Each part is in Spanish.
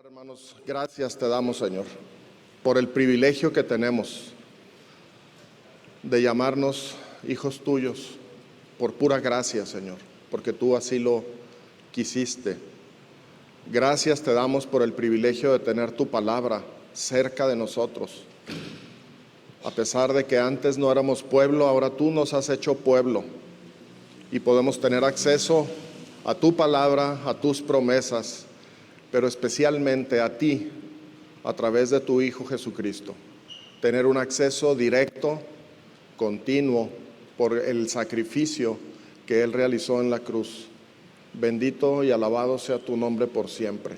Hermanos, gracias te damos, Señor, por el privilegio que tenemos de llamarnos hijos tuyos, por pura gracia, Señor, porque tú así lo quisiste. Gracias te damos por el privilegio de tener tu palabra cerca de nosotros. A pesar de que antes no éramos pueblo, ahora tú nos has hecho pueblo y podemos tener acceso a tu palabra, a tus promesas, pero especialmente a ti, a través de tu Hijo Jesucristo. Tener un acceso directo, continuo, por el sacrificio que Él realizó en la cruz. Bendito y alabado sea tu nombre por siempre.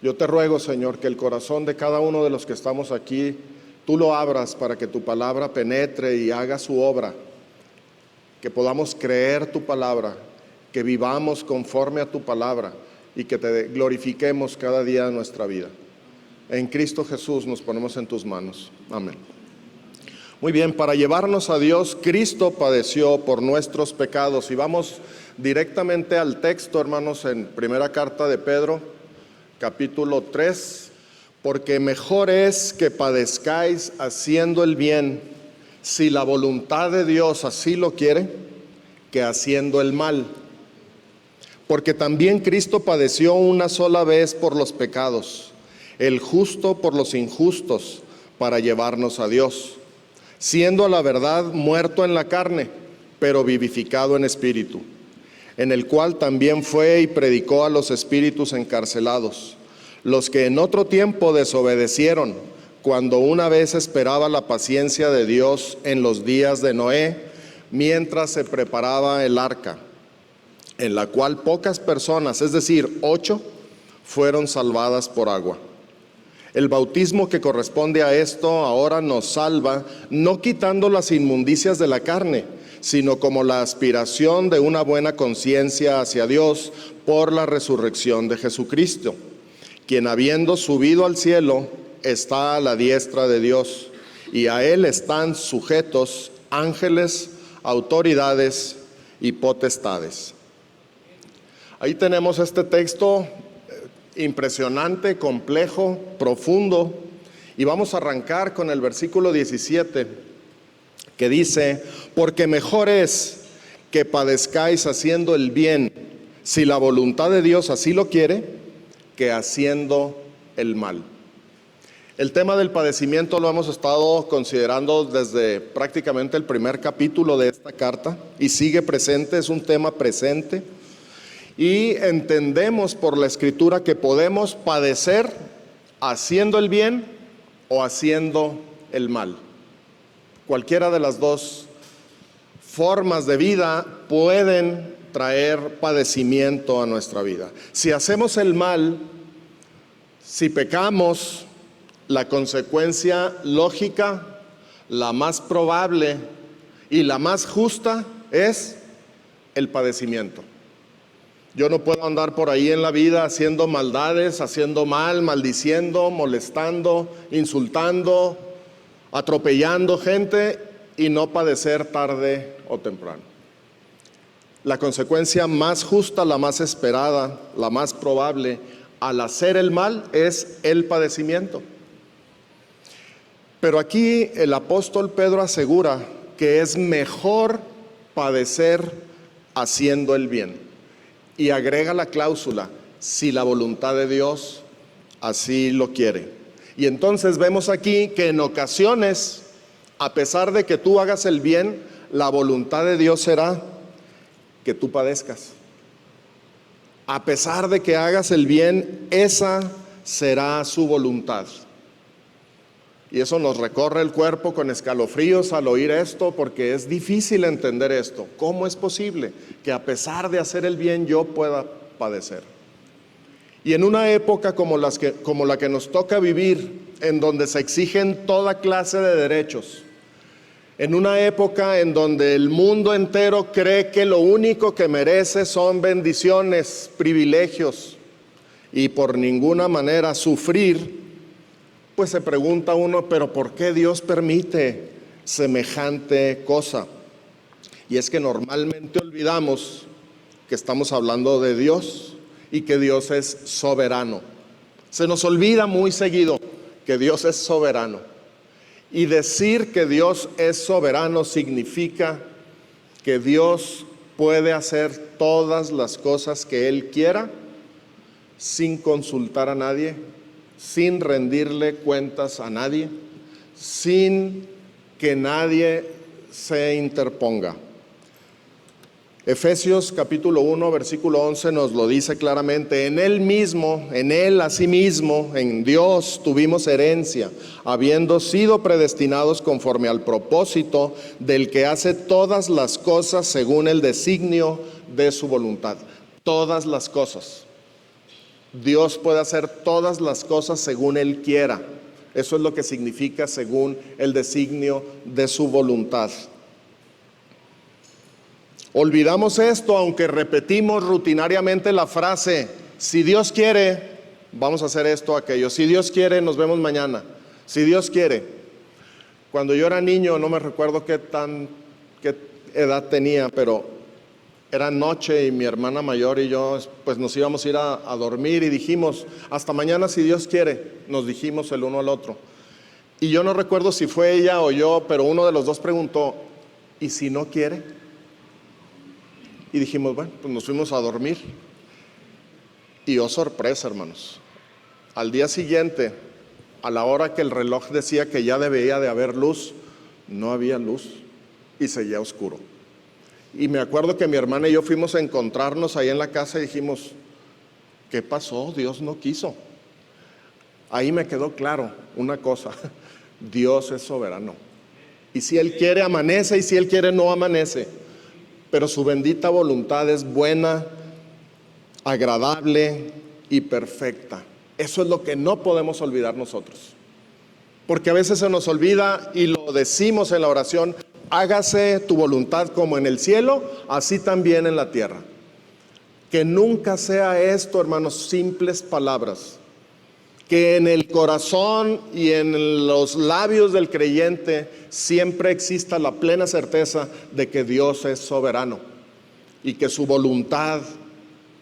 Yo te ruego, Señor, que el corazón de cada uno de los que estamos aquí, tú lo abras para que tu palabra penetre y haga su obra. Que podamos creer tu palabra, que vivamos conforme a tu palabra y que te glorifiquemos cada día de nuestra vida. En Cristo Jesús nos ponemos en tus manos. Amén. Muy bien, para llevarnos a Dios, Cristo padeció por nuestros pecados. Y vamos directamente al texto, hermanos, en primera carta de Pedro, capítulo 3. Porque mejor es que padezcáis haciendo el bien, si la voluntad de Dios así lo quiere, que haciendo el mal. Porque también Cristo padeció una sola vez por los pecados, el justo por los injustos, para llevarnos a Dios, siendo a la verdad muerto en la carne, pero vivificado en espíritu, en el cual también fue y predicó a los espíritus encarcelados, los que en otro tiempo desobedecieron, cuando una vez esperaba la paciencia de Dios en los días de Noé, mientras se preparaba el arca, en la cual pocas personas, es decir, 8, fueron salvadas por agua. El bautismo que corresponde a esto ahora nos salva, no quitando las inmundicias de la carne, sino como la aspiración de una buena conciencia hacia Dios por la resurrección de Jesucristo, quien habiendo subido al cielo, está a la diestra de Dios, y a Él están sujetos ángeles, autoridades y potestades. Ahí tenemos este texto impresionante, complejo, profundo, y vamos a arrancar con el versículo 17, que dice: porque mejor es que padezcáis haciendo el bien, si la voluntad de Dios así lo quiere, que haciendo el mal. El tema del padecimiento lo hemos estado considerando desde prácticamente el primer capítulo de esta carta y sigue presente, es un tema presente. Y entendemos por la Escritura que podemos padecer haciendo el bien o haciendo el mal. Cualquiera de las dos formas de vida pueden traer padecimiento a nuestra vida. Si hacemos el mal, si pecamos, la consecuencia lógica, la más probable y la más justa es el padecimiento. Yo no puedo andar por ahí en la vida haciendo maldades, haciendo mal, maldiciendo, molestando, insultando, atropellando gente y no padecer tarde o temprano. La consecuencia más justa, la más esperada, la más probable al hacer el mal es el padecimiento. Pero aquí el apóstol Pedro asegura que es mejor padecer haciendo el bien. Y agrega la cláusula, si la voluntad de Dios así lo quiere. Y entonces vemos aquí que en ocasiones, a pesar de que tú hagas el bien, la voluntad de Dios será que tú padezcas. A pesar de que hagas el bien, esa será su voluntad. Y eso nos recorre el cuerpo con escalofríos al oír esto, porque es difícil entender esto. ¿Cómo es posible que a pesar de hacer el bien yo pueda padecer? Y en una época como la que nos toca vivir, en donde se exigen toda clase de derechos, en una época en donde el mundo entero cree que lo único que merece son bendiciones, privilegios, y por ninguna manera sufrir, pues se pregunta uno, ¿pero por qué Dios permite semejante cosa? Y es que normalmente olvidamos que estamos hablando de Dios y que Dios es soberano. Se nos olvida muy seguido que Dios es soberano. Y decir que Dios es soberano significa que Dios puede hacer todas las cosas que Él quiera sin consultar a nadie, sin rendirle cuentas a nadie, sin que nadie se interponga. Efesios capítulo 1, versículo 11 nos lo dice claramente: en Él mismo, en Él asimismo, en Dios tuvimos herencia, habiendo sido predestinados conforme al propósito del que hace todas las cosas según el designio de su voluntad. Todas las cosas. Dios puede hacer todas las cosas según Él quiera. Eso es lo que significa según el designio de su voluntad. Olvidamos esto, aunque repetimos rutinariamente la frase: si Dios quiere, vamos a hacer esto o aquello. Si Dios quiere, nos vemos mañana. Si Dios quiere. Cuando yo era niño, no me recuerdo qué edad tenía, pero era noche y mi hermana mayor y yo pues nos íbamos a ir a dormir y dijimos: hasta mañana si Dios quiere, nos dijimos el uno al otro. Y yo no recuerdo si fue ella o yo, pero uno de los dos preguntó: ¿y si no quiere? Y dijimos, bueno, pues nos fuimos a dormir. Y oh sorpresa, hermanos, al día siguiente, a la hora que el reloj decía que ya debía de haber luz, no había luz y seguía oscuro. Y me acuerdo que mi hermana y yo fuimos a encontrarnos ahí en la casa y dijimos: ¿qué pasó? Dios no quiso. Ahí me quedó claro una cosa: Dios es soberano. Y si Él quiere, amanece, y si Él quiere, no amanece. Pero su bendita voluntad es buena, agradable y perfecta. Eso es lo que no podemos olvidar nosotros. Porque a veces se nos olvida y lo decimos en la oración: hágase tu voluntad como en el cielo, así también en la tierra. Que nunca sea esto, hermanos, simples palabras. Que en el corazón y en los labios del creyente siempre exista la plena certeza de que Dios es soberano y que su voluntad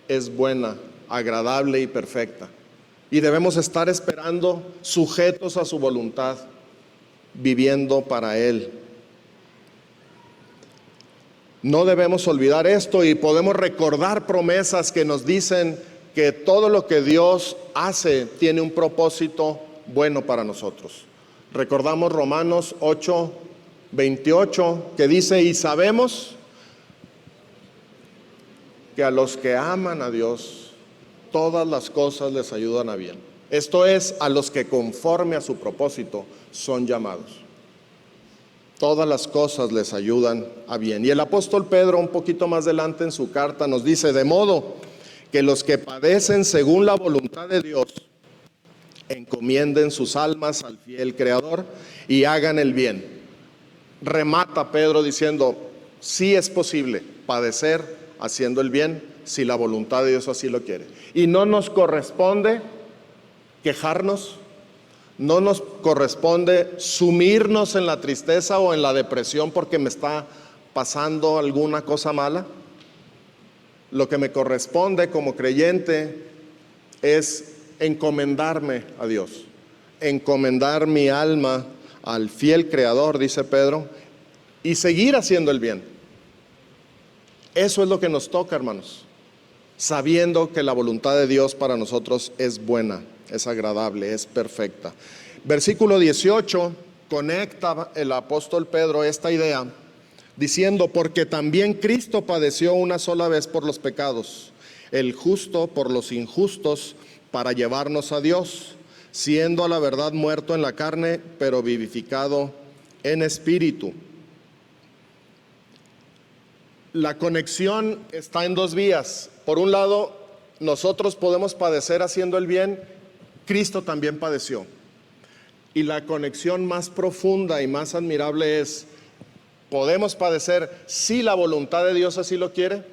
es buena, agradable y perfecta. Y debemos estar esperando, sujetos a su voluntad, viviendo para Él. No debemos olvidar esto, y podemos recordar promesas que nos dicen que todo lo que Dios hace tiene un propósito bueno para nosotros. Recordamos Romanos 8, 28, que dice: y sabemos que a los que aman a Dios, todas las cosas les ayudan a bien. Esto es, a los que conforme a su propósito son llamados. Todas las cosas les ayudan a bien. Y el apóstol Pedro, un poquito más adelante en su carta, nos dice: de modo que los que padecen según la voluntad de Dios encomienden sus almas al fiel Creador y hagan el bien. Remata Pedro diciendo: sí es posible padecer haciendo el bien si la voluntad de Dios así lo quiere. Y no nos corresponde quejarnos, no nos corresponde sumirnos en la tristeza o en la depresión porque me está pasando alguna cosa mala. Lo que me corresponde como creyente es encomendarme a Dios, encomendar mi alma al fiel Creador, dice Pedro, y seguir haciendo el bien. Eso es lo que nos toca, hermanos, sabiendo que la voluntad de Dios para nosotros es buena, es agradable, es perfecta. Versículo 18 conecta el apóstol Pedro esta idea diciendo: porque también Cristo padeció una sola vez por los pecados, el justo por los injustos, para llevarnos a Dios, siendo a la verdad muerto en la carne, pero vivificado en espíritu. La conexión está en dos vías. Por un lado, nosotros podemos padecer haciendo el bien, Cristo también padeció. Y la conexión más profunda y más admirable es: podemos padecer si la voluntad de Dios así lo quiere,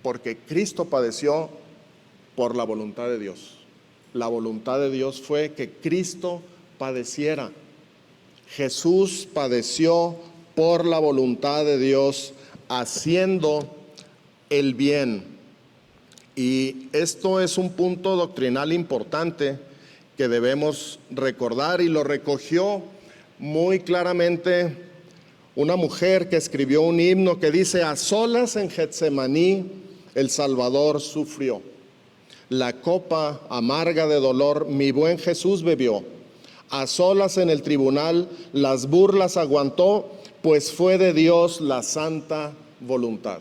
porque Cristo padeció por la voluntad de Dios. La voluntad de Dios fue que Cristo padeciera. Jesús padeció por la voluntad de Dios, haciendo el bien. Y esto es un punto doctrinal importante que debemos recordar, y lo recogió muy claramente una mujer que escribió un himno que dice: a solas en Getsemaní el Salvador sufrió, la copa amarga de dolor mi buen Jesús bebió, a solas en el tribunal las burlas aguantó, pues fue de Dios la santa voluntad.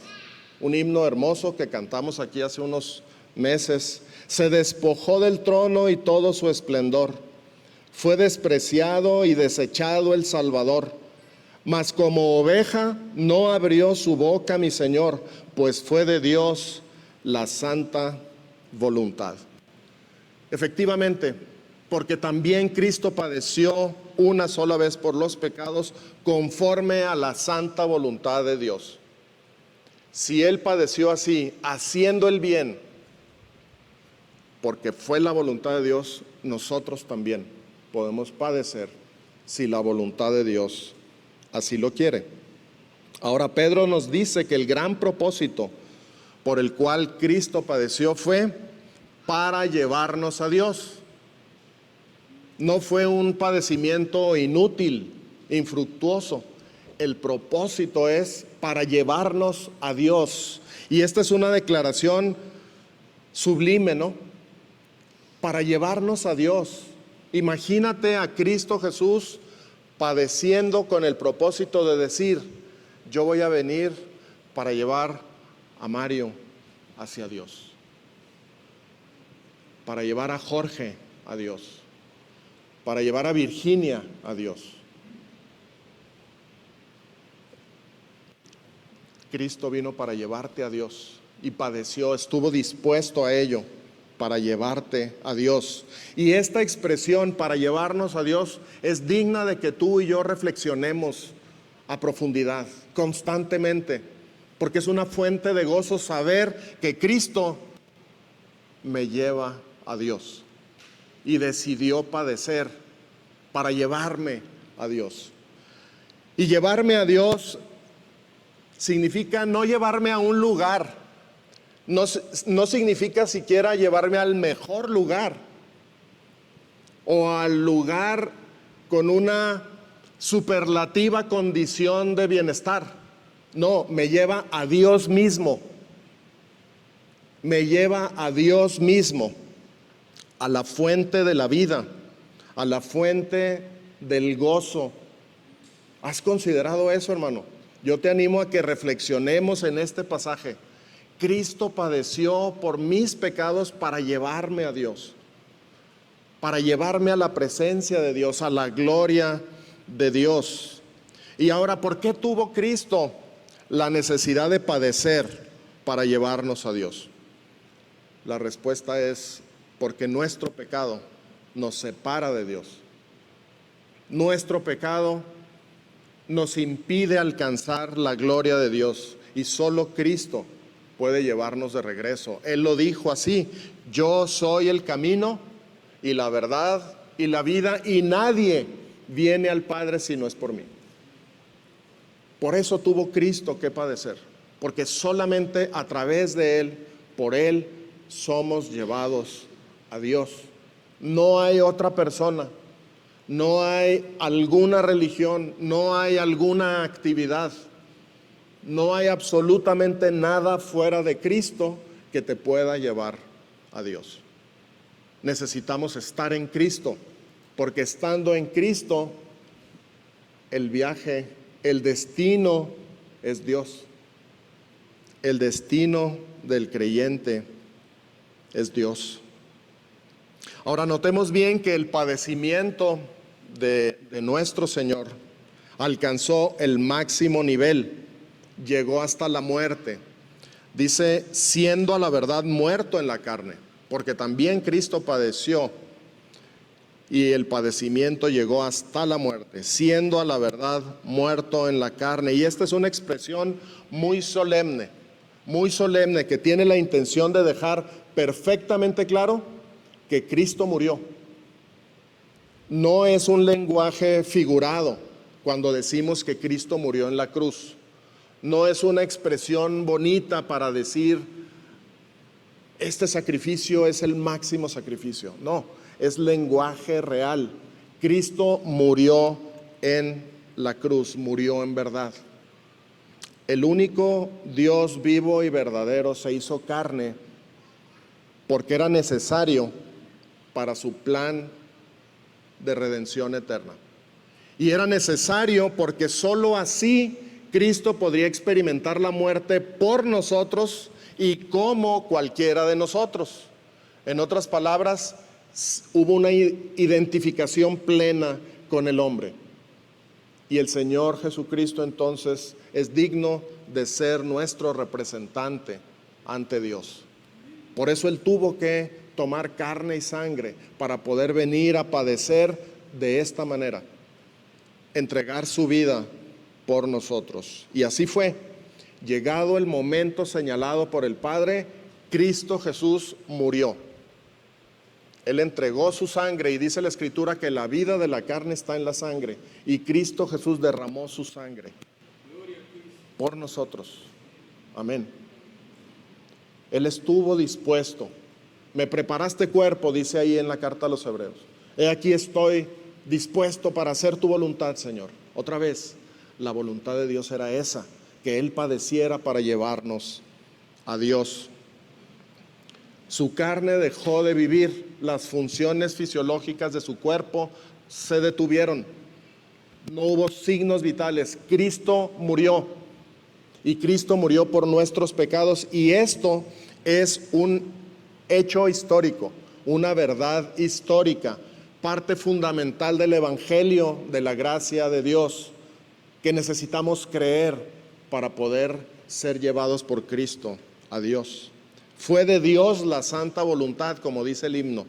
Un himno hermoso que cantamos aquí hace unos meses. Se despojó del trono y todo su esplendor, fue despreciado y desechado el Salvador, mas como oveja no abrió su boca mi Señor, pues fue de Dios la santa voluntad. Efectivamente, porque también Cristo padeció una sola vez por los pecados conforme a la santa voluntad de Dios. Si Él padeció así, haciendo el bien, porque fue la voluntad de Dios, nosotros también podemos padecer si la voluntad de Dios así lo quiere. Ahora Pedro nos dice que el gran propósito por el cual Cristo padeció fue para llevarnos a Dios. No fue un padecimiento inútil, infructuoso. El propósito es para llevarnos a Dios. Y esta es una declaración sublime, ¿no? Para llevarnos a Dios. Imagínate a Cristo Jesús padeciendo con el propósito de decir: yo voy a venir para llevar a Mario hacia Dios, para llevar a Jorge a Dios, para llevar a Virginia a Dios. Cristo vino para llevarte a Dios y padeció, estuvo dispuesto a ello para llevarte a Dios. Y esta expresión, para llevarnos a Dios, es digna de que tú y yo reflexionemos a profundidad, constantemente, porque es una fuente de gozo saber que Cristo me lleva a Dios y decidió padecer para llevarme a Dios. Y llevarme a Dios significa no llevarme a un lugar, no significa siquiera llevarme al mejor lugar o al lugar con una superlativa condición de bienestar. No, me lleva a Dios mismo. Me lleva a Dios mismo, a la fuente de la vida, a la fuente del gozo. ¿Has considerado eso, hermano? Yo te animo a que reflexionemos en este pasaje. Cristo padeció por mis pecados para llevarme a Dios, para llevarme a la presencia de Dios, a la gloria de Dios. Y ahora, ¿por qué tuvo Cristo la necesidad de padecer para llevarnos a Dios? La respuesta es porque nuestro pecado nos separa de Dios. Nuestro pecado nos impide alcanzar la gloria de Dios y solo Cristo puede llevarnos de regreso. Él lo dijo así: yo soy el camino y la verdad y la vida, y nadie viene al Padre si no es por mí. Por eso tuvo Cristo que padecer, porque solamente a través de Él, por Él, somos llevados a Dios. No hay otra persona, no hay alguna religión, no hay alguna actividad, no hay absolutamente nada fuera de Cristo que te pueda llevar a Dios. Necesitamos estar en Cristo, porque estando en Cristo, el viaje, el destino es Dios. El destino del creyente es Dios. Ahora notemos bien que el padecimiento de nuestro Señor alcanzó el máximo nivel, llegó hasta la muerte. Dice, siendo a la verdad muerto en la carne, porque también Cristo padeció y el padecimiento llegó hasta la muerte, siendo a la verdad muerto en la carne. Y esta es una expresión muy solemne que tiene la intención de dejar perfectamente claro que Cristo murió. No es un lenguaje figurado cuando decimos que Cristo murió en la cruz. No es una expresión bonita para decir este sacrificio es el máximo sacrificio. No, es lenguaje real. Cristo murió en la cruz, murió en verdad. El único Dios vivo y verdadero se hizo carne porque era necesario para su plan de redención eterna. Y era necesario porque sólo así Cristo podría experimentar la muerte por nosotros y como cualquiera de nosotros. En otras palabras, hubo una identificación plena con el hombre. Y el Señor Jesucristo entonces es digno de ser nuestro representante ante Dios. Por eso Él tuvo que tomar carne y sangre para poder venir a padecer de esta manera, entregar su vida por nosotros. Y así fue. Llegado el momento señalado por el Padre, Cristo Jesús murió. Él entregó su sangre y dice la Escritura que la vida de la carne está en la sangre. Y Cristo Jesús derramó su sangre por nosotros. Amén. Él estuvo dispuesto. Me preparaste cuerpo, dice ahí en la carta a los Hebreos. He aquí estoy dispuesto para hacer tu voluntad, Señor. Otra vez, la voluntad de Dios era esa, que Él padeciera para llevarnos a Dios. Su carne dejó de vivir, las funciones fisiológicas de su cuerpo se detuvieron. No hubo signos vitales. Cristo murió y Cristo murió por nuestros pecados, y esto es un hecho histórico, una verdad histórica, parte fundamental del Evangelio de la gracia de Dios, que necesitamos creer para poder ser llevados por Cristo a Dios. Fue de Dios la santa voluntad, como dice el himno.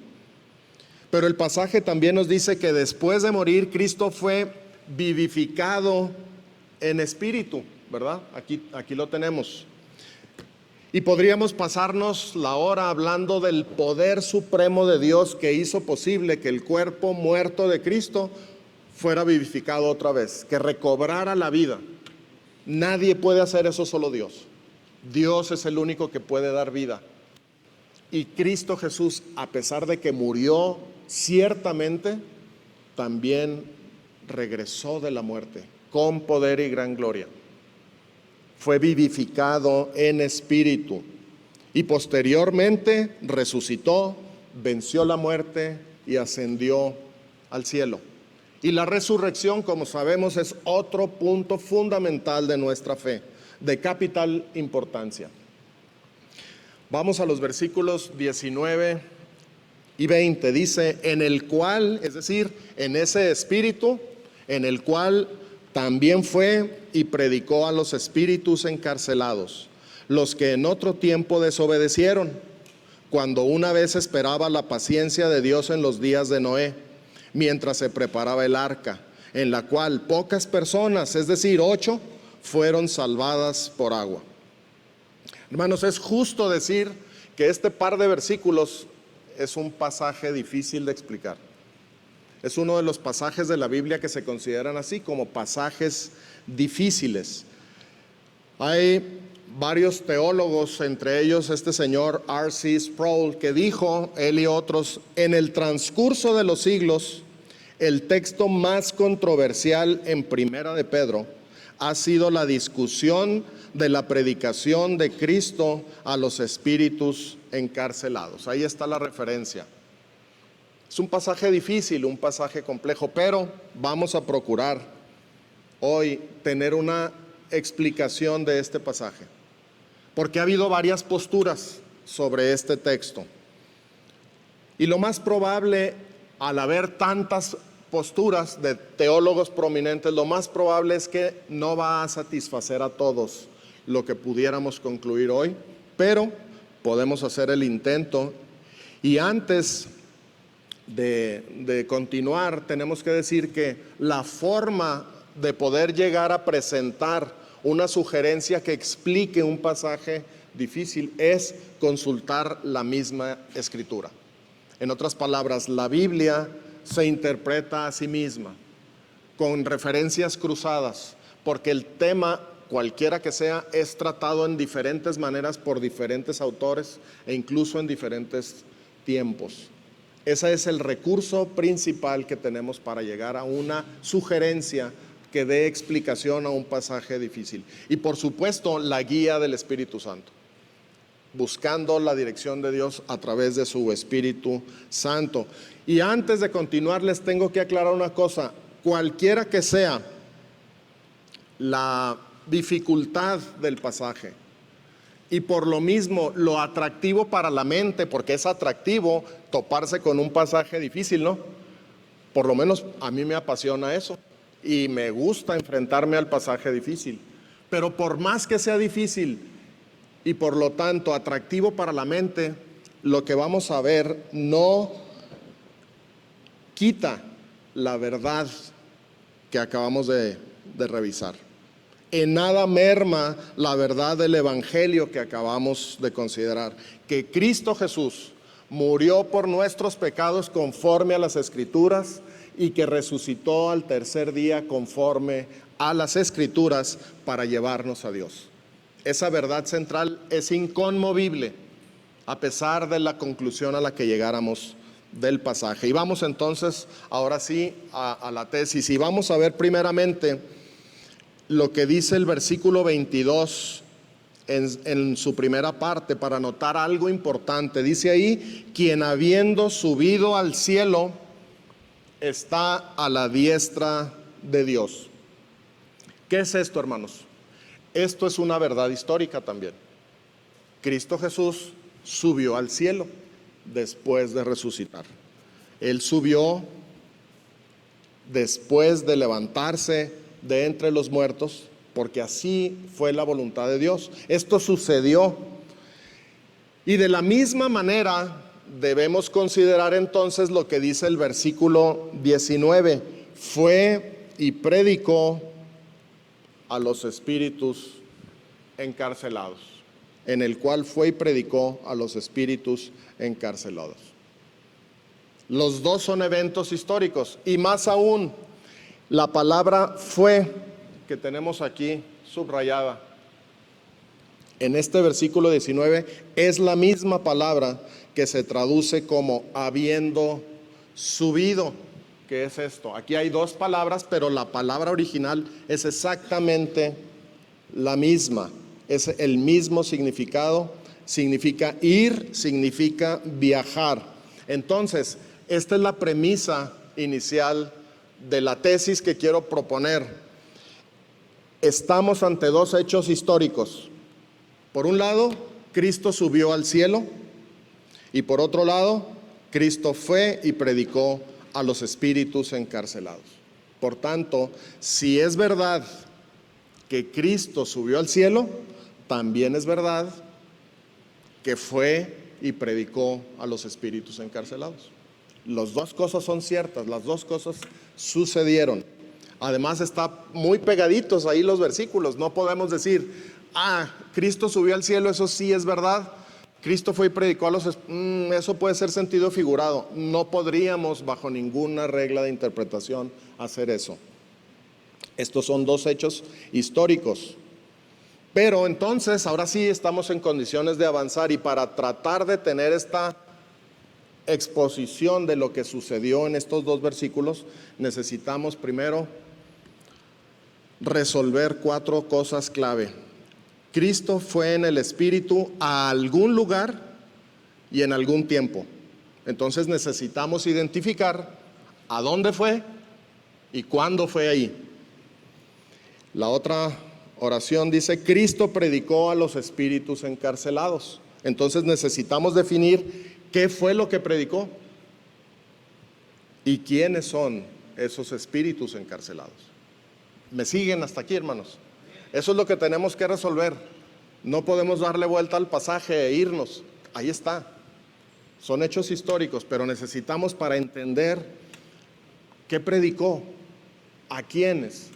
Pero el pasaje también nos dice que después de morir, Cristo fue vivificado en espíritu, ¿verdad? Aquí lo tenemos. Y podríamos pasarnos la hora hablando del poder supremo de Dios que hizo posible que el cuerpo muerto de Cristo fuera vivificado otra vez, que recobrara la vida. Nadie puede hacer eso, solo Dios. Dios es el único que puede dar vida. Y Cristo Jesús, a pesar de que murió ciertamente, también regresó de la muerte con poder y gran gloria. Fue vivificado en espíritu y posteriormente resucitó, venció la muerte y ascendió al cielo. Y la resurrección, como sabemos, es otro punto fundamental de nuestra fe, de capital importancia. Vamos a los versículos 19 y 20. Dice, en el cual, es decir, en ese espíritu, en el cual también fue y predicó a los espíritus encarcelados, los que en otro tiempo desobedecieron, cuando una vez esperaba la paciencia de Dios en los días de Noé, mientras se preparaba el arca, en la cual pocas personas, es decir, 8, fueron salvadas por agua. Hermanos, es justo decir que este par de versículos es un pasaje difícil de explicar. Es uno de los pasajes de la Biblia que se consideran así, como pasajes difíciles. Hay varios teólogos, entre ellos este señor R.C. Sproul, que dijo, él y otros, en el transcurso de los siglos, el texto más controversial en Primera de Pedro ha sido la discusión de la predicación de Cristo a los espíritus encarcelados. Ahí está la referencia. Es un pasaje difícil, un pasaje complejo, pero vamos a procurar hoy tener una explicación de este pasaje, porque ha habido varias posturas sobre este texto. Y lo más probable, al haber tantas posturas de teólogos prominentes, lo más probable es que no va a satisfacer a todos lo que pudiéramos concluir hoy, pero podemos hacer el intento. Y antes de continuar, tenemos que decir que la forma de poder llegar a presentar una sugerencia que explique un pasaje difícil es consultar la misma Escritura. En otras palabras, la Biblia se interpreta a sí misma con referencias cruzadas, porque el tema cualquiera que sea, es tratado en diferentes maneras por diferentes autores e incluso en diferentes tiempos. Ese es el recurso principal que tenemos para llegar a una sugerencia que dé explicación a un pasaje difícil. Y por supuesto, la guía del Espíritu Santo, buscando la dirección de Dios a través de su Espíritu Santo. Y antes de continuar, les tengo que aclarar una cosa: cualquiera que sea la dificultad del pasaje, y por lo mismo lo atractivo para la mente, porque es atractivo toparse con un pasaje difícil, ¿no? Por lo menos a mí me apasiona eso y me gusta enfrentarme al pasaje difícil. Pero por más que sea difícil y por lo tanto atractivo para la mente, lo que vamos a ver no quita la verdad que acabamos de revisar. En nada merma la verdad del Evangelio que acabamos de considerar, que Cristo Jesús murió por nuestros pecados conforme a las Escrituras y que resucitó al tercer día conforme a las Escrituras para llevarnos a Dios. Esa verdad central es inconmovible a pesar de la conclusión a la que llegáramos del pasaje. Y vamos entonces ahora sí a la tesis, y vamos a ver primeramente lo que dice el versículo 22 en su primera parte, para notar algo importante. Dice ahí: quien habiendo subido al cielo está a la diestra de Dios. ¿Qué es esto, hermanos? Esto es una verdad histórica también. Cristo Jesús subió al cielo después de resucitar. Él subió después de levantarse de entre los muertos, porque así fue la voluntad de Dios. Esto sucedió. Y de la misma manera debemos considerar entonces lo que dice el versículo 19: fue y predicó a los espíritus encarcelados, en el cual fue y predicó a los espíritus encarcelados. Los dos son eventos históricos, y más aún, la palabra fue, que tenemos aquí subrayada en este versículo 19, es la misma palabra que se traduce como habiendo subido. ¿Qué es esto? Aquí hay dos palabras, pero la palabra original es exactamente la misma. Es el mismo significado. Significa ir, significa viajar. Entonces, esta es la premisa inicial de la tesis que quiero proponer. Estamos ante dos hechos históricos. Por un lado, Cristo subió al cielo, y por otro lado, Cristo fue y predicó a los espíritus encarcelados. Por tanto, si es verdad que Cristo subió al cielo, también es verdad que fue y predicó a los espíritus encarcelados. Las dos cosas son ciertas, las dos cosas sucedieron. Además, está muy pegaditos ahí los versículos. No podemos decir: Cristo subió al cielo, eso sí es verdad. Cristo fue y predicó a los... eso puede ser sentido figurado. No podríamos, bajo ninguna regla de interpretación, hacer eso. Estos son dos hechos históricos. Pero entonces, ahora sí estamos en condiciones de avanzar, y para tratar de tener esta exposición de lo que sucedió en estos dos versículos, necesitamos primero resolver cuatro cosas clave. Cristo fue en el Espíritu a algún lugar y en algún tiempo. Entonces necesitamos identificar a dónde fue y cuándo fue ahí. La otra oración dice: Cristo predicó a los espíritus encarcelados. Entonces necesitamos definir qué fue lo que predicó y quiénes son esos espíritus encarcelados. ¿Me siguen hasta aquí, hermanos? Eso es lo que tenemos que resolver. No podemos darle vuelta al pasaje e irnos. Ahí está. Son hechos históricos, pero necesitamos, para entender qué predicó, a quiénes,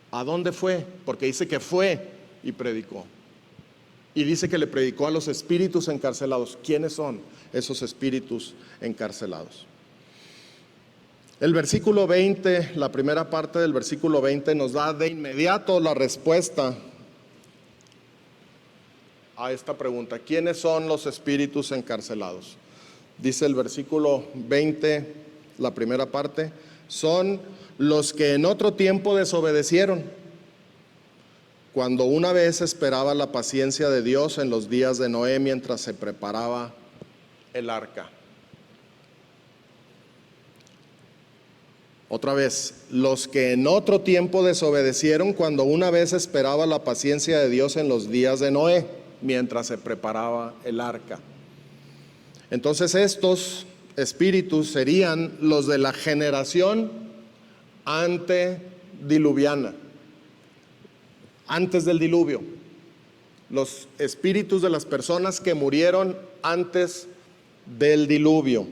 a dónde fue, porque dice que fue y predicó. Y dice que le predicó a los espíritus encarcelados. ¿Quiénes son esos espíritus encarcelados? El versículo 20, la primera parte del versículo 20, nos da de inmediato la respuesta a esta pregunta: ¿quiénes son los espíritus encarcelados? Dice el versículo 20, la primera parte: son los que en otro tiempo desobedecieron, cuando una vez esperaba la paciencia de Dios en los días de Noé mientras se preparaba el arca. Otra vez, los que en otro tiempo desobedecieron cuando una vez esperaba la paciencia de Dios en los días de Noé, mientras se preparaba el arca. Entonces estos espíritus serían los de la generación antediluviana, antes del diluvio. Los espíritus de las personas que murieron antes del diluvio.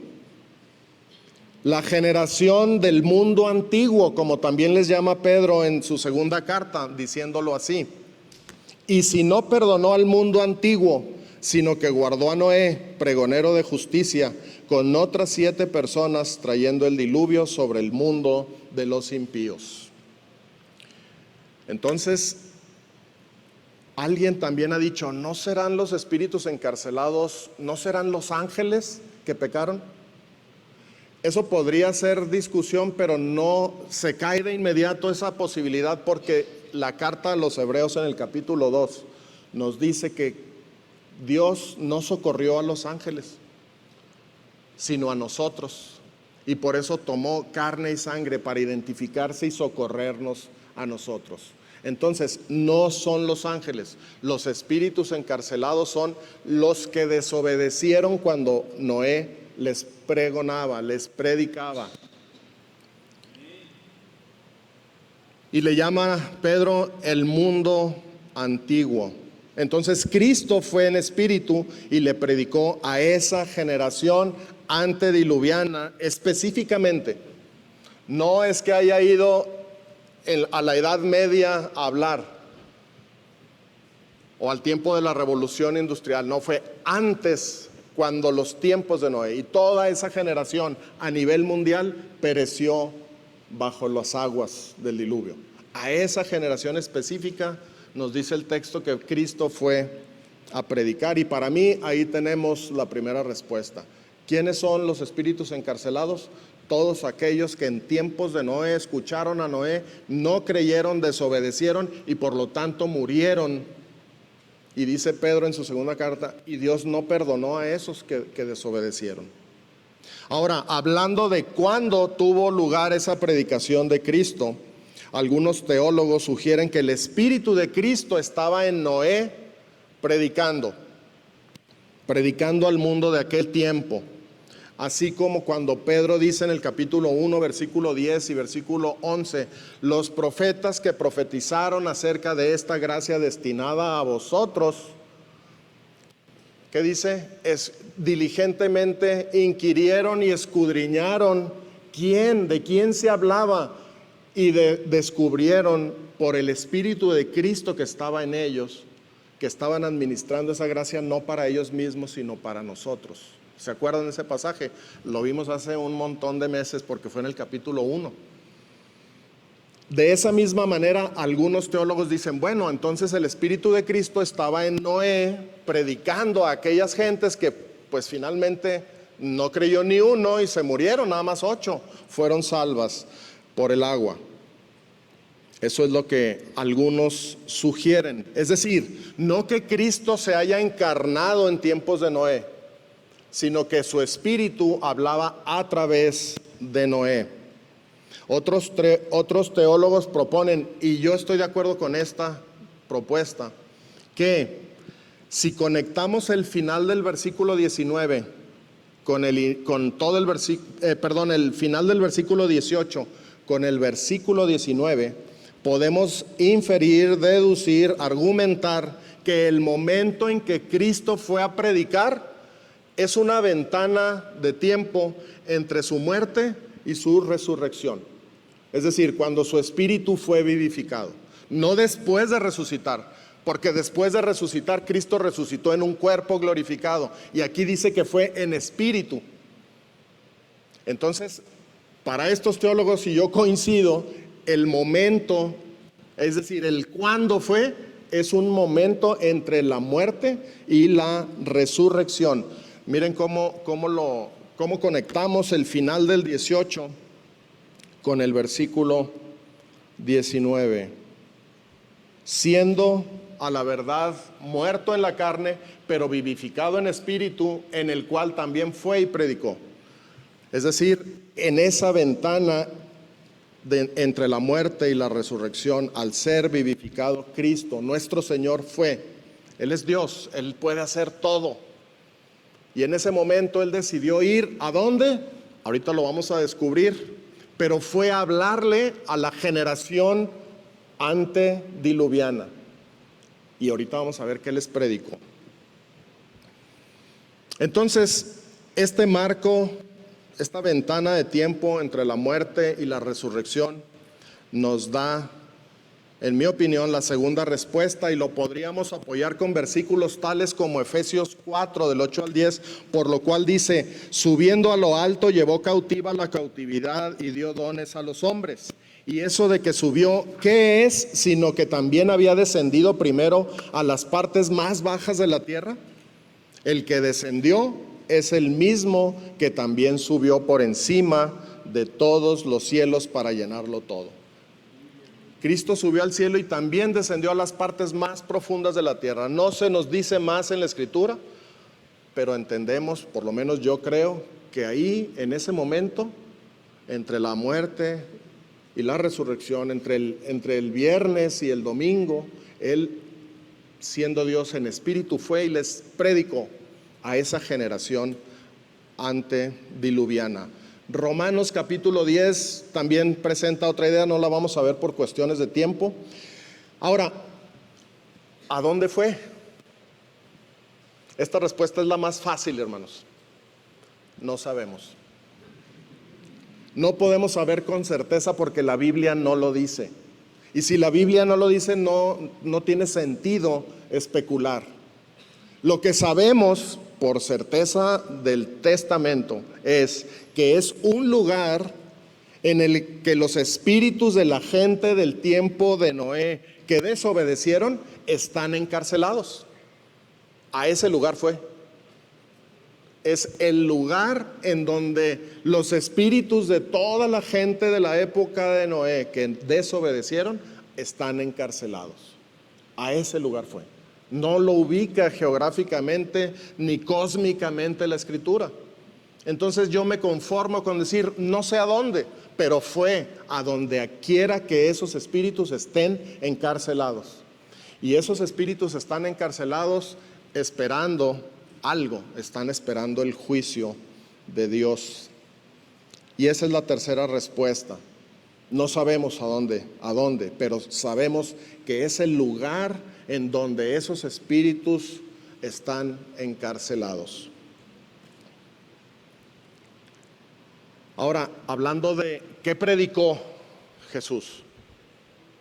La generación del mundo antiguo, como también les llama Pedro en su segunda carta, diciéndolo así: y si no perdonó al mundo antiguo, sino que guardó a Noé, pregonero de justicia, con otras 7 personas, trayendo el diluvio sobre el mundo de los impíos. Entonces, alguien también ha dicho: ¿no serán los espíritus encarcelados, no serán los ángeles que pecaron? Eso podría ser discusión, pero no se cae de inmediato esa posibilidad, porque la carta a los Hebreos en el capítulo 2 nos dice que Dios no socorrió a los ángeles, sino a nosotros, y por eso tomó carne y sangre para identificarse y socorrernos a nosotros. Entonces, no son los ángeles. Los espíritus encarcelados son los que desobedecieron cuando Noé les pregonaba, les predicaba. Y le llama Pedro el mundo antiguo. Entonces Cristo fue en espíritu y le predicó a esa generación antediluviana específicamente. No es que haya ido a la Edad Media a hablar, o al tiempo de la Revolución Industrial. No, fue antes, cuando los tiempos de Noé, y toda esa generación a nivel mundial pereció bajo las aguas del diluvio. A esa generación específica nos dice el texto que Cristo fue a predicar, y para mí ahí tenemos la primera respuesta. ¿Quiénes son los espíritus encarcelados? Todos aquellos que en tiempos de Noé escucharon a Noé, no creyeron, desobedecieron y por lo tanto murieron. Y dice Pedro en su segunda carta: y Dios no perdonó a esos que desobedecieron. Ahora, hablando de cuándo tuvo lugar esa predicación de Cristo, algunos teólogos sugieren que el Espíritu de Cristo estaba en Noé predicando al mundo de aquel tiempo. Así como cuando Pedro dice en el capítulo 1, versículo 10 y versículo 11: los profetas que profetizaron acerca de esta gracia destinada a vosotros, ¿qué dice? Diligentemente inquirieron y escudriñaron de quién se hablaba, y descubrieron por el Espíritu de Cristo que estaba en ellos, que estaban administrando esa gracia no para ellos mismos, sino para nosotros. ¿Se acuerdan de ese pasaje? Lo vimos hace un montón de meses porque fue en el capítulo 1. De esa misma manera, algunos teólogos dicen: bueno, entonces el Espíritu de Cristo estaba en Noé predicando a aquellas gentes que pues finalmente no creyó ni uno y se murieron, nada más 8 fueron salvas por el agua. Eso es lo que algunos sugieren. Es decir, no que Cristo se haya encarnado en tiempos de Noé, sino que su espíritu hablaba a través de Noé. Otros teólogos proponen, y yo estoy de acuerdo con esta propuesta, que si conectamos el final del versículo 19 el final del versículo 18 con el versículo 19, podemos inferir, deducir, argumentar que el momento en que Cristo fue a predicar es una ventana de tiempo entre su muerte y su resurrección. Es decir, cuando su espíritu fue vivificado, no después de resucitar, porque después de resucitar Cristo resucitó en un cuerpo glorificado, y aquí dice que fue en espíritu. Entonces, para estos teólogos, y yo coincido, el momento, es decir, el cuándo fue, Es un momento entre la muerte y la resurrección. Miren cómo conectamos el final del 18 con el versículo 19. Siendo a la verdad muerto en la carne, pero vivificado en espíritu, en el cual también fue y predicó. Es decir, en esa ventana entre la muerte y la resurrección, al ser vivificado Cristo, nuestro Señor fue. Él es Dios, Él puede hacer todo. Y en ese momento Él decidió ir, ¿a dónde? Ahorita lo vamos a descubrir, pero fue a hablarle a la generación antediluviana. Y ahorita vamos a ver qué les predicó. Entonces, este marco, esta ventana de tiempo entre la muerte y la resurrección nos da, en mi opinión, la segunda respuesta, y lo podríamos apoyar con versículos tales como Efesios 4, del 8 al 10, por lo cual dice: subiendo a lo alto llevó cautiva la cautividad y dio dones a los hombres. Y eso de que subió, ¿qué es? Sino que también había descendido primero a las partes más bajas de la tierra. El que descendió es el mismo que también subió por encima de todos los cielos para llenarlo todo. Cristo subió al cielo y también descendió a las partes más profundas de la tierra. No se nos dice más en la Escritura, pero entendemos, por lo menos yo creo, que ahí, en ese momento, entre la muerte y la resurrección, entre el viernes y el domingo, Él, siendo Dios en espíritu, fue y les predicó a esa generación antediluviana. Romanos capítulo 10 también presenta otra idea, no la vamos a ver por cuestiones de tiempo. Ahora, ¿a dónde fue? Esta respuesta es la más fácil, hermanos. No sabemos. No podemos saber con certeza porque la Biblia no lo dice. Y si la Biblia no lo dice, no tiene sentido especular. Lo que sabemos por certeza del testamento es que es un lugar en el que los espíritus de la gente del tiempo de Noé que desobedecieron están encarcelados. A ese lugar fue. Es el lugar en donde los espíritus de toda la gente de la época de Noé que desobedecieron están encarcelados. A ese lugar fue. No lo ubica geográficamente ni cósmicamente la Escritura. Entonces yo me conformo con decir, no sé a dónde, pero fue a donde quiera que esos espíritus estén encarcelados. Y esos espíritus están encarcelados esperando algo, están esperando el juicio de Dios. Y esa es la tercera respuesta. No sabemos a dónde, pero sabemos que es el lugar en donde esos espíritus están encarcelados. Ahora, hablando de qué predicó Jesús,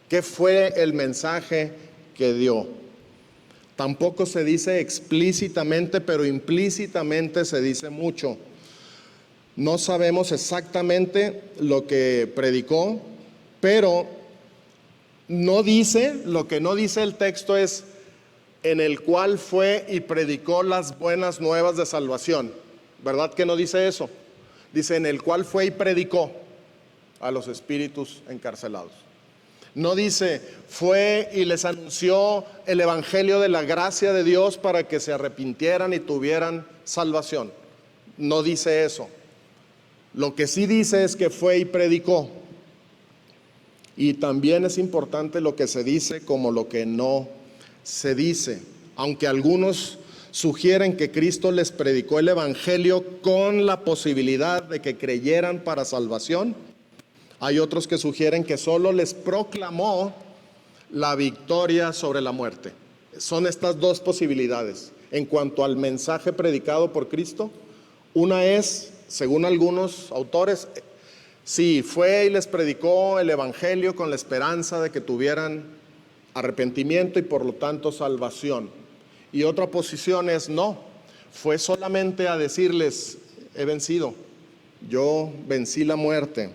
qué fue el mensaje que dio. Tampoco se dice explícitamente, pero implícitamente se dice mucho. No sabemos exactamente lo que predicó, pero no dice, lo que no dice el texto es en el cual fue y predicó las buenas nuevas de salvación. ¿Verdad que no dice eso? Dice en el cual fue y predicó a los espíritus encarcelados. No dice fue y les anunció el evangelio de la gracia de Dios para que se arrepintieran y tuvieran salvación. No dice eso. Lo que sí dice es que fue y predicó. Y también es importante lo que se dice como lo que no se dice. Aunque algunos sugieren que Cristo les predicó el evangelio con la posibilidad de que creyeran para salvación, hay otros que sugieren que solo les proclamó la victoria sobre la muerte. Son estas dos posibilidades. En cuanto al mensaje predicado por Cristo, una es, según algunos autores, sí, fue y les predicó el evangelio con la esperanza de que tuvieran arrepentimiento y por lo tanto salvación. Y otra posición es no, fue solamente a decirles, he vencido, yo vencí la muerte.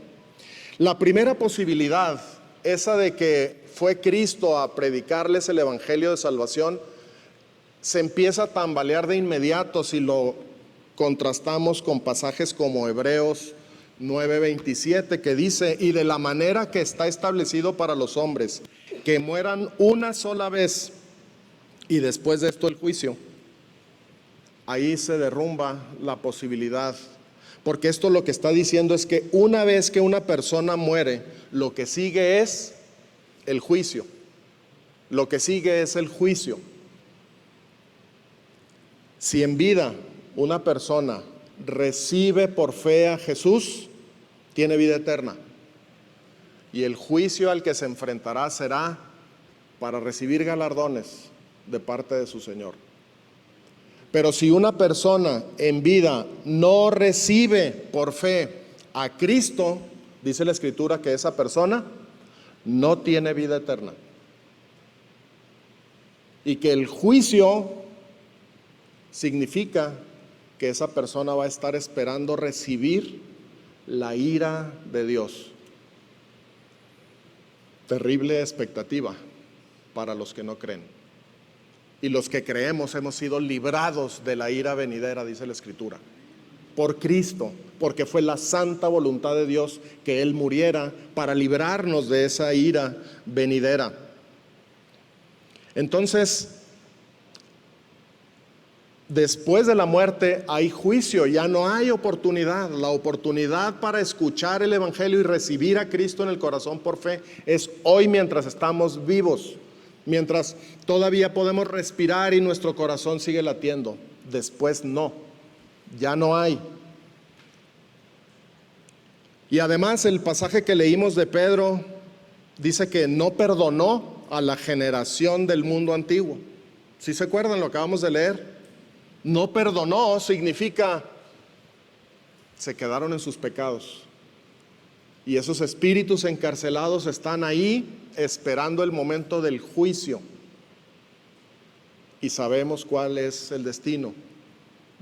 La primera posibilidad, esa de que fue Cristo a predicarles el evangelio de salvación, se empieza a tambalear de inmediato si lo contrastamos con pasajes como Hebreos 9:27, que dice: y de la manera que está establecido para los hombres, que mueran una sola vez y después de esto el juicio. Ahí se derrumba la posibilidad, porque esto lo que está diciendo es que una vez que una persona muere, lo que sigue es el juicio. Lo que sigue es el juicio. Si en vida una persona recibe por fe a Jesús, tiene vida eterna. Y el juicio al que se enfrentará será para recibir galardones de parte de su Señor. Pero si una persona en vida no recibe por fe a Cristo, dice la Escritura que esa persona no tiene vida eterna. Y que el juicio significa que esa persona va a estar esperando recibir la ira de Dios. Terrible expectativa para los que no creen. Y los que creemos hemos sido librados de la ira venidera, dice la Escritura, por Cristo, porque fue la santa voluntad de Dios que Él muriera para librarnos de esa ira venidera. Entonces, después de la muerte hay juicio, ya no hay oportunidad. La oportunidad para escuchar el evangelio y recibir a Cristo en el corazón por fe es hoy, mientras estamos vivos, mientras todavía podemos respirar y nuestro corazón sigue latiendo. Después no, ya no hay. Y además el pasaje que leímos de Pedro dice que no perdonó a la generación del mundo antiguo. ¿Sí se acuerdan? Lo acabamos de leer. No perdonó significa se quedaron en sus pecados. Y esos espíritus encarcelados están ahí esperando el momento del juicio. Y sabemos cuál es el destino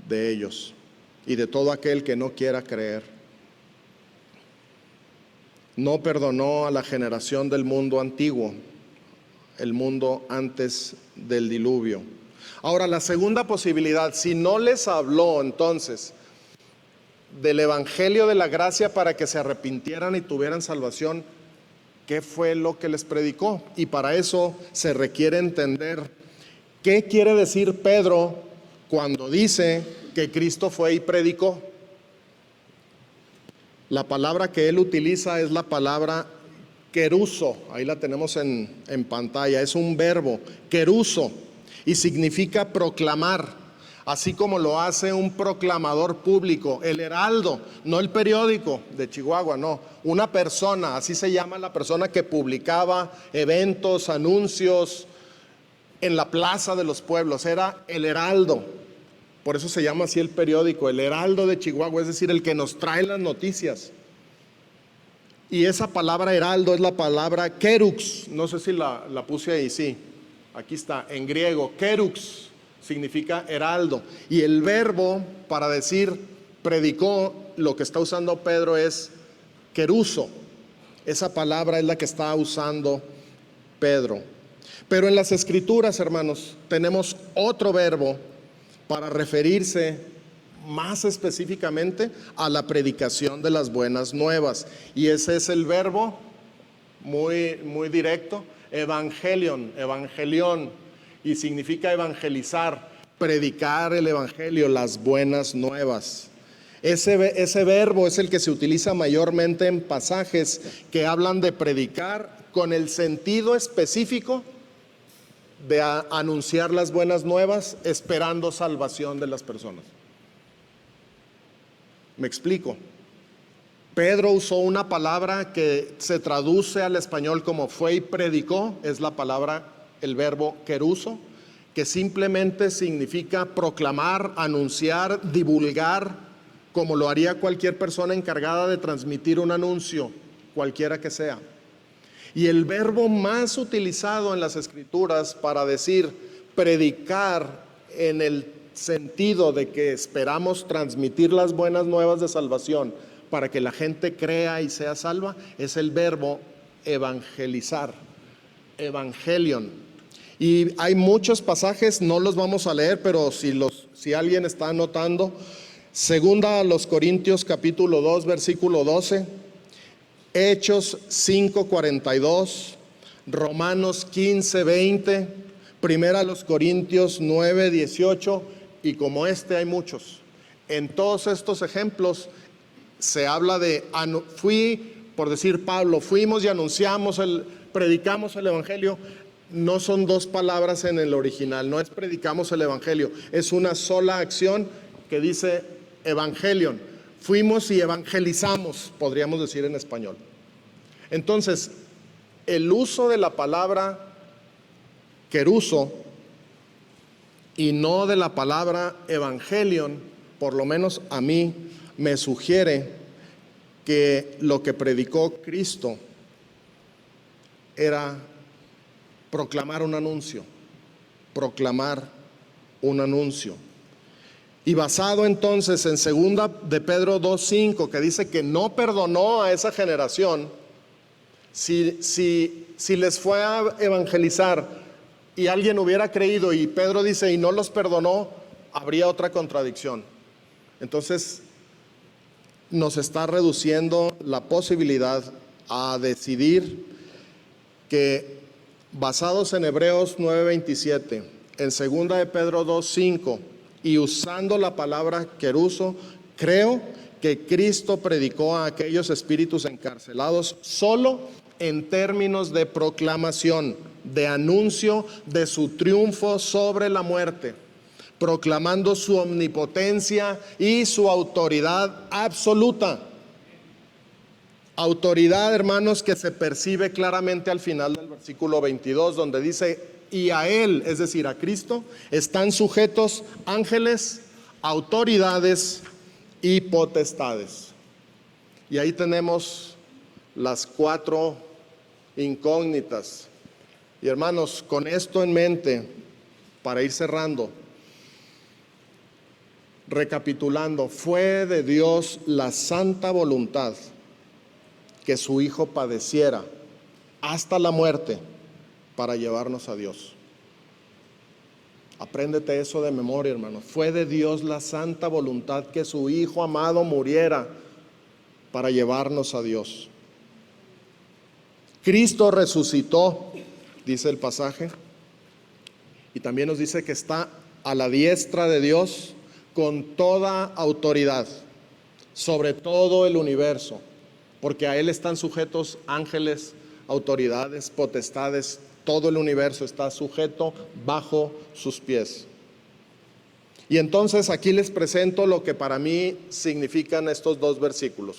de ellos y de todo aquel que no quiera creer. No perdonó a la generación del mundo antiguo, el mundo antes del diluvio. Ahora, la segunda posibilidad, si no les habló entonces del evangelio de la gracia para que se arrepintieran y tuvieran salvación, ¿qué fue lo que les predicó? Y para eso se requiere entender qué quiere decir Pedro cuando dice que Cristo fue y predicó. La palabra que él utiliza es la palabra keruso, ahí la tenemos en pantalla, es un verbo, keruso, y significa proclamar, así como lo hace un proclamador público, el heraldo, no el periódico de Chihuahua, no, una persona, así se llama la persona que publicaba eventos, anuncios en la plaza de los pueblos, era el heraldo. Por eso se llama así el periódico, el Heraldo de Chihuahua, es decir, el que nos trae las noticias. Y esa palabra heraldo es la palabra kerux, no sé si la puse ahí, sí, aquí está, en griego, kerux significa heraldo. Y el verbo para decir predicó, lo que está usando Pedro es keruso. Esa palabra es la que está usando Pedro. Pero en las Escrituras, hermanos, tenemos otro verbo para referirse más específicamente a la predicación de las buenas nuevas. Y ese es el verbo muy directo, evangelion, y significa evangelizar, predicar el evangelio, las buenas nuevas. Ese verbo es el que se utiliza mayormente en pasajes que hablan de predicar con el sentido específico de anunciar las buenas nuevas esperando salvación de las personas. Me explico. Pedro usó una palabra que se traduce al español como fue y predicó, es la palabra, el verbo keruso, que simplemente significa proclamar, anunciar, divulgar, como lo haría cualquier persona encargada de transmitir un anuncio, cualquiera que sea. Y el verbo más utilizado en las Escrituras para decir predicar en el sentido de que esperamos transmitir las buenas nuevas de salvación para que la gente crea y sea salva, es el verbo evangelizar. evangelion. Y hay muchos pasajes, no los vamos a leer, pero si alguien está anotando, segunda a los Corintios capítulo 2, versículo 12, Hechos 5:42, Romanos 15:20, primera a los Corintios 9:18, y como hay muchos. En todos estos ejemplos se habla de, por decir Pablo, fuimos y predicamos el evangelio. No son dos palabras en el original, no es predicamos el evangelio, es una sola acción que dice evangelion. Fuimos y evangelizamos, podríamos decir en español. Entonces, el uso de la palabra keruso y no de la palabra evangelion, por lo menos a mí, me sugiere que lo que predicó Cristo era proclamar un anuncio. Y basado entonces en segunda de Pedro 2:5, que dice que no perdonó a esa generación, si les fue a evangelizar y alguien hubiera creído y Pedro dice y no los perdonó, habría otra contradicción. Entonces nos está reduciendo la posibilidad a decidir que, basados en Hebreos 9:27, en segunda de Pedro 2:5 y usando la palabra keruso, creo que Cristo predicó a aquellos espíritus encarcelados solo en términos de proclamación, de anuncio de su triunfo sobre la muerte, proclamando su omnipotencia y su autoridad absoluta. Autoridad, hermanos, que se percibe claramente al final del versículo 22, donde dice, y a Él, es decir, a Cristo, están sujetos ángeles, autoridades y potestades. Y ahí tenemos las 4 incógnitas. Y hermanos, con esto en mente, para ir cerrando, recapitulando, fue de Dios la santa voluntad que su Hijo padeciera hasta la muerte para llevarnos a Dios. Apréndete eso de memoria, hermano. Fue de Dios la santa voluntad que su Hijo amado muriera para llevarnos a Dios. Cristo resucitó, dice el pasaje, y también nos dice que está a la diestra de Dios con toda autoridad sobre todo el universo, porque a Él están sujetos ángeles, autoridades, potestades. Todo el universo está sujeto bajo sus pies. Y entonces aquí les presento lo que para mí significan estos 2 versículos.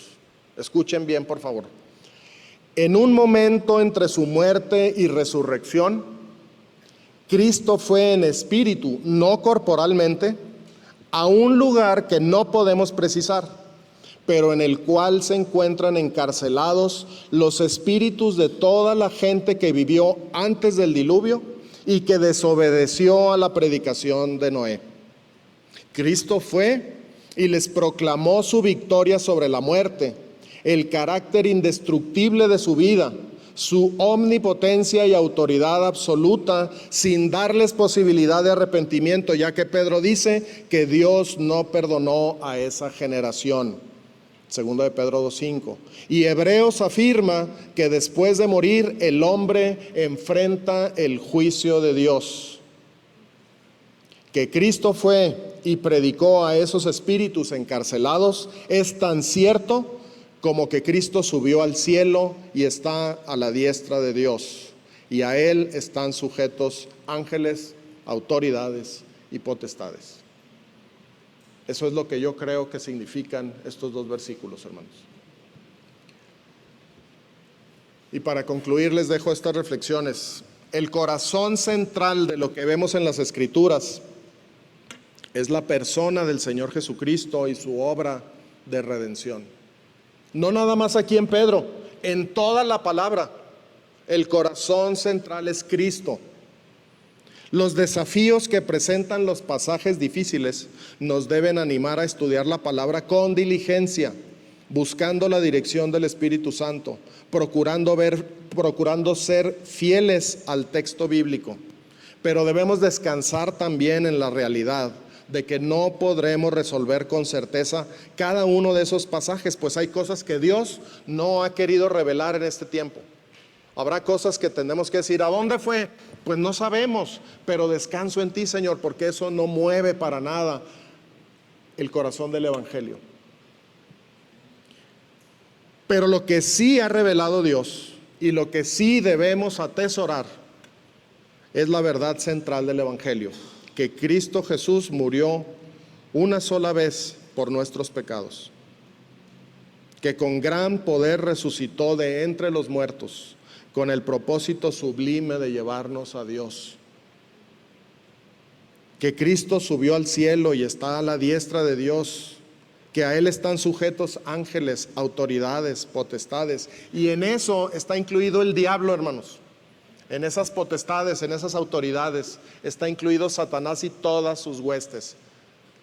Escuchen bien, por favor. En un momento entre su muerte y resurrección, Cristo fue en espíritu, no corporalmente, a un lugar que no podemos precisar, pero en el cual se encuentran encarcelados los espíritus de toda la gente que vivió antes del diluvio y que desobedeció a la predicación de Noé. Cristo fue y les proclamó su victoria sobre la muerte, el carácter indestructible de su vida, su omnipotencia y autoridad absoluta, sin darles posibilidad de arrepentimiento, ya que Pedro dice que Dios no perdonó a esa generación. Segundo de Pedro 2:5. Y Hebreos afirma que después de morir el hombre enfrenta el juicio de Dios. Que Cristo fue y predicó a esos espíritus encarcelados es tan cierto como que Cristo subió al cielo y está a la diestra de Dios, y a Él están sujetos ángeles, autoridades y potestades. Eso es lo que yo creo que significan estos 2 versículos, hermanos. Y para concluir les dejo estas reflexiones. El corazón central de lo que vemos en las Escrituras es la persona del Señor Jesucristo y su obra de redención. No nada más aquí en Pedro, en toda la palabra, el corazón central es Cristo. Los desafíos que presentan los pasajes difíciles nos deben animar a estudiar la palabra con diligencia, buscando la dirección del Espíritu Santo, procurando ser fieles al texto bíblico. Pero debemos descansar también en la realidad de que no podremos resolver con certeza cada uno de esos pasajes, pues hay cosas que Dios no ha querido revelar en este tiempo. Habrá cosas que tenemos que decir, ¿a dónde fue? Pues no sabemos, pero descanso en ti, Señor, porque eso no mueve para nada el corazón del Evangelio. Pero lo que sí ha revelado Dios y lo que sí debemos atesorar es la verdad central del Evangelio, que Cristo Jesús murió una sola vez por nuestros pecados, que con gran poder resucitó de entre los muertos, con el propósito sublime de llevarnos a Dios, que Cristo subió al cielo y está a la diestra de Dios, que a Él están sujetos ángeles, autoridades, potestades, y en eso está incluido el diablo, hermanos. En esas potestades, en esas autoridades, está incluido Satanás y todas sus huestes.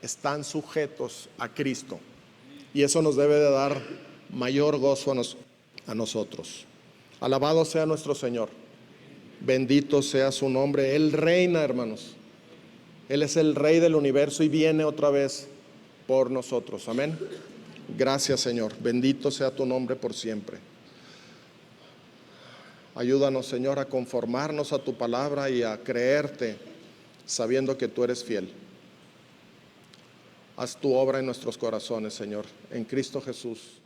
Están sujetos a Cristo. Y eso nos debe de dar mayor gozo a nosotros. Alabado sea nuestro Señor. Bendito sea su nombre. Él reina, hermanos. Él es el Rey del universo y viene otra vez por nosotros. Amén. Gracias, Señor. Bendito sea tu nombre por siempre. Ayúdanos, Señor, a conformarnos a tu palabra y a creerte, sabiendo que tú eres fiel. Haz tu obra en nuestros corazones, Señor, en Cristo Jesús.